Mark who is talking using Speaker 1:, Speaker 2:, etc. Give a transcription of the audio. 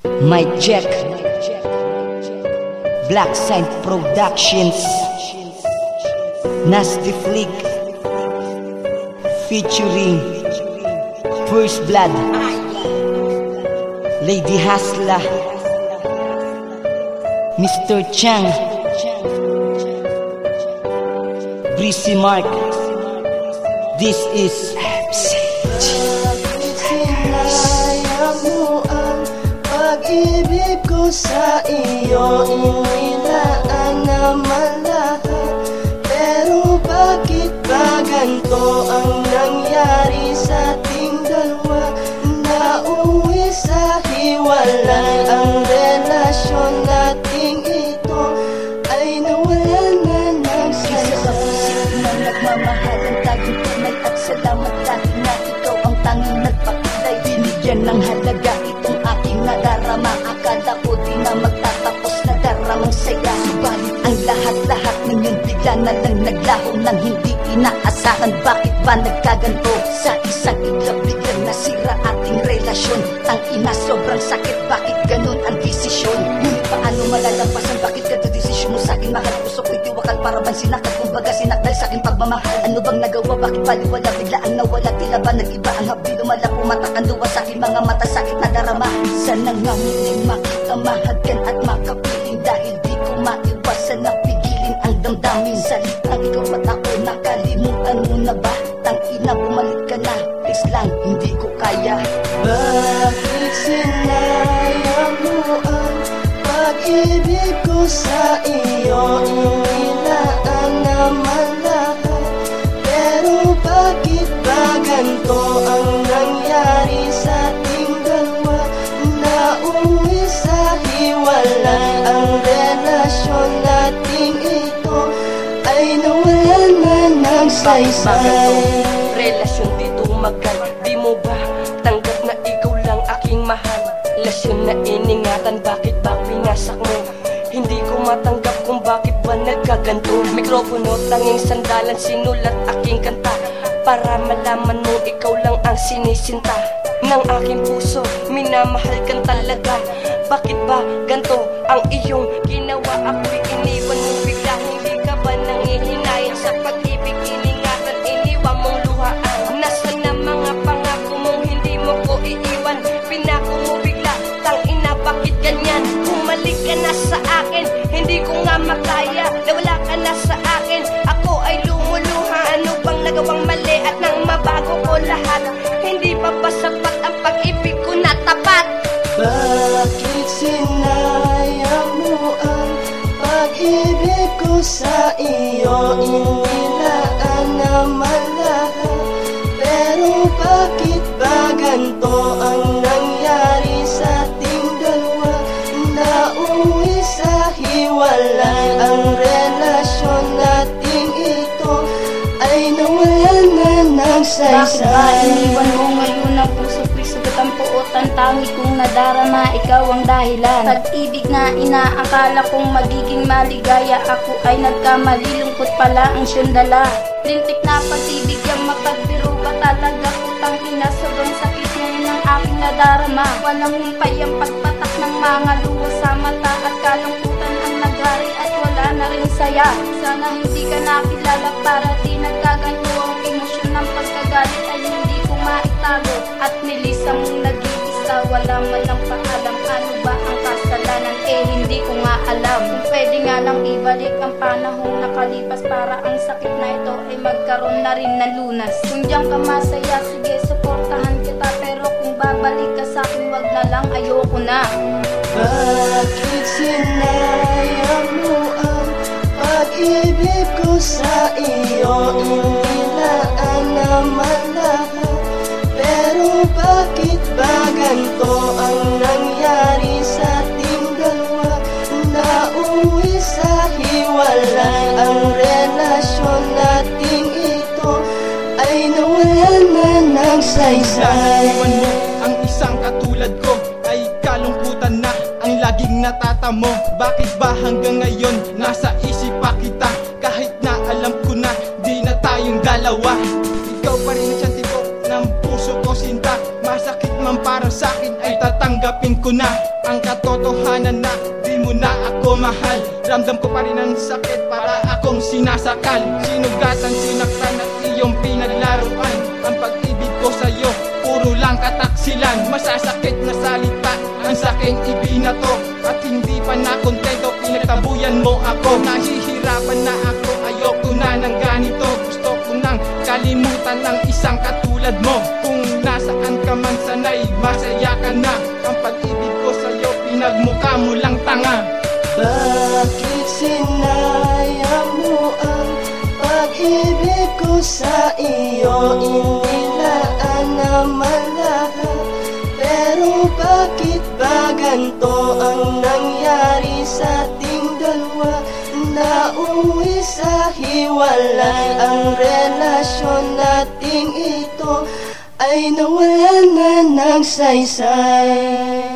Speaker 1: My Jack, Black Sign Productions, Nasty Flick, featuring First Blood, Lady Hasla, Mr. Chang, Breezy Mark. This is
Speaker 2: pag-ibig ko sa iyo, inilaan naman lahat. Pero bakit ba ganito ang nangyari sa ating dalawa? Nauwi sa hiwalay ang relasyon nating ito, ay nawalan na ng saysay.
Speaker 3: Nagmamahalan tayong tunay at salamat dahil na ikaw ang tanging nagpakilay. Binigyan ng halaga itong aking nadarama. Akala ko di na magtatapos na daramang saya. Subalit ang lahat-lahat ngayon bigla na lang naglaho nang hindi inaasahan. Bakit ba nagkaganto? Sa isang iglap biglang nasira ating relasyon. Ang ina sobrang sakit, bakit ganun ang desisyon? Ngunit paano malalampasan? Bakit ganito desisyon mo sa'kin? Mahal puso ko'y diwakal para bang sinakal? Kumbaga sinakdal sa'kin pagmamahal. Ano bang nagawa? Bakit baliwala? Bigla ang nawala, tila ba nag-iba ang habli? Lumala pumatakan luwa sa'kin mga mata, sakit na darama. Sana nga muling makita, mahagyan at makapiling. Dahil di ko maiwasan na pigilin ang damdamin. Salitang ikaw at ako, nakalimutan mo na ba? Tangina, bumalik ka na, please lang, hindi ko kaya.
Speaker 2: Bakit sinayang mo ang pag-ibig ko sa iyo, inilaan naman lahat. Pero bakit ba ganito ang nangyari sa ating dalawa? Nauwi sa hiwalay ang relasyon nating ito, ay nawalan na ng saysay.
Speaker 4: Relasyon di tumagal, di mo ba tanggap na ikaw lang aking mahal? Lasyon na iningatan, bakit ba pinasak mo? Hindi ko matanggap kung bakit ba nagkaganto. Mikropono, tanging sandalan, sinulat aking kanta, para malaman mo ikaw lang ang sinisinta ng aking puso. Minamahal kang talaga. Bakit ba ganto ang iyong ginawa? Ako'y iniwan mo bigla, hindi ka ba nanghihinayang sa pag-ibig? Iningatan, iniwan mong luhaan. Nasaan na mga pangako mong hindi mo ko iiwan? Pinako mo bigla, tangina bakit ganyan? Bumalik ka na sa akin, hindi ko nga makaya. Nawala ka na sa akin, ako ay lumuluha. Ano bang nagawang mali at nang mabago ko lahat? Hindi pa ba sapat ang pag-ibig ko na tapat?
Speaker 2: Bakit sinayang mo ang pag-ibig ko sa iyo, inilaan naman lahat. Pero bakit ba ganito ang nangyari sa ating dalawa? Nauwi sa hiwalay ang relasyon nating ito, ay nawalan na ng saysay.
Speaker 5: Bakit ba iniwan mo ngayon ang puso ko'y sugat ang puotan? Tangi kong nadarama, ikaw ang dahilan. Pag-ibig na inaakala kong magiging maligaya, ako ay nagkamali, lungkot pala ang siyandala. Lintik na pag-ibig yung mapagbiro ba talaga? Putang ina, sobrang sakit ngayon ang aking nadarama. Walang humpay ang pagpatak ng mga luha sa mata, at kalungkutan ang naghari at wala na rin saya. Sana hindi ka nakilala para di nagkaganto. Ang emosyon ng pagkagalit ay hindi ko maitago, at nilisa mong nag-iisa, wala man lang paalam. Ano ba ang kasalanan? Hindi ko nga alam. Kung pwede nga lang ibalik ang panahong nakalipas, para ang sakit na ito ay magkaroon na rin ng lunas. Kung diyan ka masaya, sige suportahan kita, pero kung babalik ka sa akin, wag na lang, ayoko na.
Speaker 2: Bakit sinayang mo ang pag-ibig ko sa iyo, inilaan naman lahat. Pero bakit ba ganito ang nangyari sa ating dalawa? Nauwi sa hiwalay ang relasyon nating ito, ay nawalan na ng saysay.
Speaker 6: Iwan mo ang isang katulad ko, ay kalungkutan na ang laging natatamo. Bakit ba hanggang ngayon nasa isip pa kita? Kahit na alam ko na di na tayong dalawa. Ikaw pa rin ang siyang tibok ng puso ko sinta. Masakit man para sa'kin ay tatanggap Tanggapin ko na ang katotohanan na di mo na ako mahal. Ramdam ko pa rin ang sakit para akong sinasakal. Sinugatan, sinaktan at iyong pinaglaruan. Ang pag-ibig ko sa'yo, puro lang kataksilan. Masasakit na salita ang saking ibinato. At hindi pa na kontento, pinagtabuyan mo ako. Nahihirapan na ako, ayoko na ng ganito. Gusto ko nang kalimutan ng isang katulad mo. Kung nasaan ka man sanay, masaya ka na. Ang pag-ibig ko sa'yo, pinagmukha mo lang tanga.
Speaker 2: Bakit sinayang mo ang pag-ibig ko sa iyo? Inilaan naman lahat. Pero bakit ba ganito ang nangyari sa ating dalawa? Nauwi sa hiwalay ang relasyon nating ito ay nawalan na ng saysay.